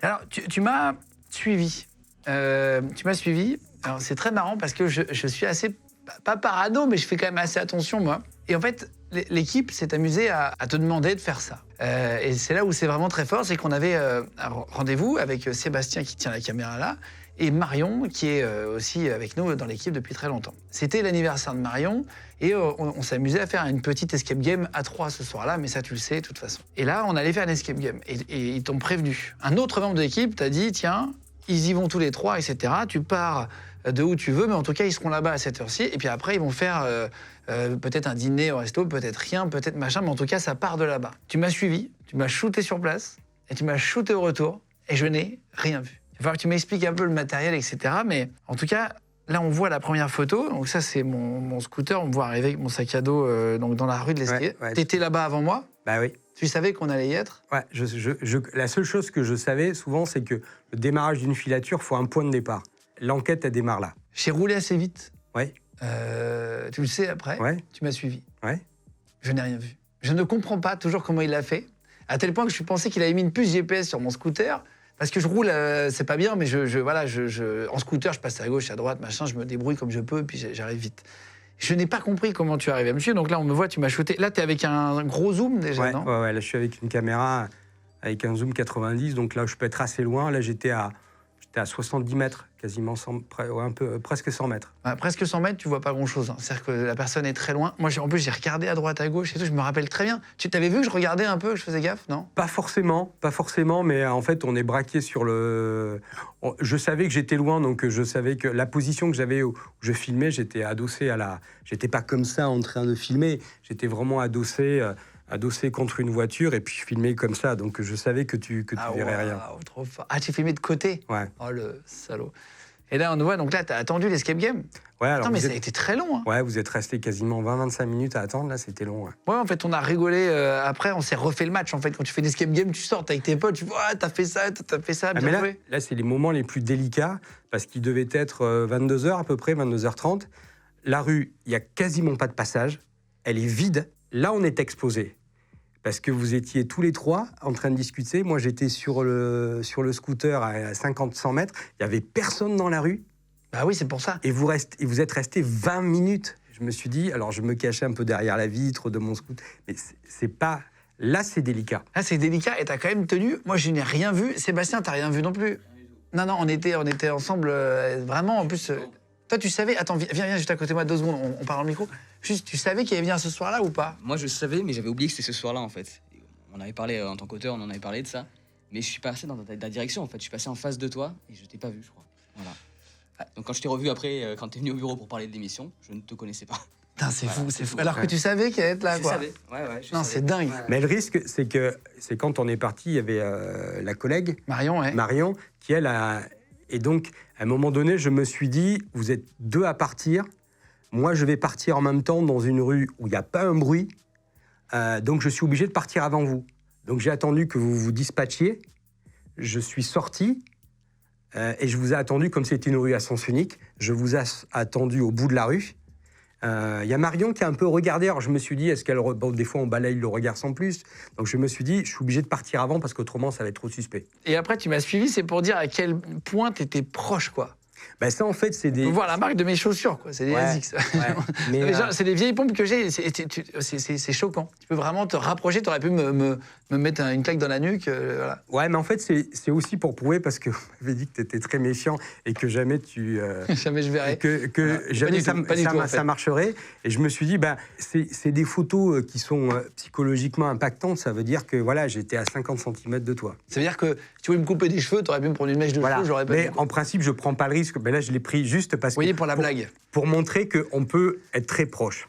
Alors, tu m'as suivi. Alors, c'est très marrant parce que je suis assez, pas parano, mais je fais quand même assez attention, moi. Et en fait, l'équipe s'est amusée à te demander de faire ça. Et c'est là où c'est vraiment très fort, c'est qu'on avait un rendez-vous avec Sébastien qui tient la caméra là, et Marion qui est aussi avec nous dans l'équipe depuis très longtemps. C'était l'anniversaire de Marion et on s'amusait à faire une petite escape game à 3 ce soir-là, mais ça tu le sais de toute façon. Et là, on allait faire une escape game et ils t'ont prévenu. Un autre membre de l'équipe t'a dit, tiens, ils y vont tous les trois, etc. Tu pars de où tu veux, mais en tout cas, ils seront là-bas à cette heure-ci. Et puis après, ils vont faire peut-être un dîner au resto, peut-être rien, peut-être machin, mais en tout cas, ça part de là-bas. Tu m'as suivi, tu m'as shooté sur place, et tu m'as shooté au retour, et je n'ai rien vu. Il va falloir que tu m'expliques un peu le matériel, etc. Mais en tout cas, là, on voit la première photo. Donc ça, c'est mon scooter. On me voit arriver avec mon sac à dos donc dans la rue de l'Esquillet. Ouais. T'étais là-bas avant moi? Bah oui. Tu savais qu'on allait y être? Ouais, la seule chose que je savais souvent, c'est que le démarrage d'une filature, il faut un point de départ. L'enquête, elle démarre là. J'ai roulé assez vite. Ouais. Tu le sais après? Ouais. Tu m'as suivi. Ouais. Je n'ai rien vu. Je ne comprends pas toujours comment il l'a fait, à tel point que je pensais qu'il avait mis une puce GPS sur mon scooter, parce que je roule, c'est pas bien, mais en scooter, je passe à gauche, à droite, machin, je me débrouille comme je peux, puis j'arrive vite. Je n'ai pas compris comment tu es arrivé, monsieur. Donc là, on me voit, tu m'as shooté. Là, tu es avec un gros zoom déjà, non? Ouais, là, je suis avec une caméra avec un zoom 90, donc là, je peux être assez loin. Là, j'étais à 70 mètres, quasiment presque 100 mètres. Ouais, presque 100 mètres, tu vois pas grand-chose. Hein. C'est-à-dire que la personne est très loin. Moi, en plus, j'ai regardé à droite, à gauche et tout. Je me rappelle très bien. Tu t'avais vu que je regardais un peu, que je faisais gaffe, non? Pas forcément, mais en fait, on est braqué sur le... Je savais que j'étais loin, donc je savais que la position que j'avais où je filmais, j'étais adossé à la... J'étais pas comme ça en train de filmer, j'étais vraiment adossé contre une voiture et puis filmé comme ça, donc je savais que tu verrais rien. Trop fort. Ah, tu filmais de côté? Ouais. Oh, le salaud. Et là, on voit, donc là, t'as attendu l'escape game? Ouais, alors. Attends, mais ça a été très long, hein. Ouais, vous êtes resté quasiment 20-25 minutes à attendre, là, c'était long. Ouais, en fait, on a rigolé. Après, on s'est refait le match, en fait. Quand tu fais l'escape game, tu sors avec tes potes, tu vois, ah, t'as fait ça, bien joué. Là, c'est les moments les plus délicats, parce qu'il devait être 22h à peu près, 22h30. La rue, il n'y a quasiment pas de passage, elle est vide. Là, on est exposé. Parce que vous étiez tous les trois en train de discuter. Moi, j'étais sur le scooter à 50-100 mètres. Il n'y avait personne dans la rue. Bah oui, c'est pour ça. Et vous êtes restés 20 minutes. Je me suis dit, alors je me cachais un peu derrière la vitre de mon scooter. Mais c'est pas... Là, c'est délicat. Là, c'est délicat et t'as quand même tenu. Moi, je n'ai rien vu. Sébastien, t'as rien vu non plus? Non, on était ensemble, vraiment, en plus... Toi, tu savais... Attends, viens juste à côté de moi 2 secondes, on parle en micro. Juste, tu savais qu'il allait venir ce soir-là ou pas? Moi, je savais, mais j'avais oublié que c'était ce soir-là, en fait. On avait parlé, en tant qu'auteur, on en avait parlé de ça. Mais je suis passé dans ta direction, en fait. Je suis passé en face de toi et je t'ai pas vu, je crois. Voilà. Donc quand je t'ai revu après, quand t'es venu au bureau pour parler de l'émission, je ne te connaissais pas. Putain, c'est fou, c'est fou. Alors que tu savais qu'il allait être là, quoi. Je savais, ouais. Non, c'est dingue. Ouais. Mais le risque, c'est quand on est parti, il y avait la collègue, Marion, qui elle a... Et donc, à un moment donné, je me suis dit, vous êtes 2 à partir. Moi, je vais partir en même temps dans une rue où il n'y a pas un bruit. Donc, je suis obligé de partir avant vous. Donc, j'ai attendu que vous vous dispatchiez. Je suis sorti et je vous ai attendu comme c'était une rue à sens unique. Je vous ai attendu au bout de la rue. Il y a Marion qui a un peu regardé. Alors, je me suis dit, est-ce qu'elle... Bon, des fois, on balaye le regard sans plus. Donc, je me suis dit, je suis obligé de partir avant parce qu'autrement, ça va être trop suspect. Et après, tu m'as suivi, c'est pour dire à quel point t'étais proche, quoi. Ben ça, en fait, c'est des... On peut voir la marque de mes chaussures, quoi. C'est des ASICS. Ouais. Mais c'est des vieilles pompes que j'ai. C'est choquant. Tu peux vraiment te rapprocher. Tu aurais pu me mettre une claque dans la nuque. Voilà. Ouais, mais en fait, c'est aussi pour prouver, parce que vous m'avez dit que tu étais très méfiant et que jamais tu... jamais je verrais. Que voilà. jamais ça marcherait. Et je me suis dit, ben, c'est des photos qui sont psychologiquement impactantes. Ça veut dire que voilà, j'étais à 50 cm de toi. Ça veut dire que si tu voulais me couper des cheveux, tu aurais pu me prendre une mèche de cheveux, j'aurais pas mais dit. En principe, je prends pas le risque. Ben là, je l'ai pris juste parce que... Vous voyez, pour la blague. Pour montrer qu'on peut être très proche.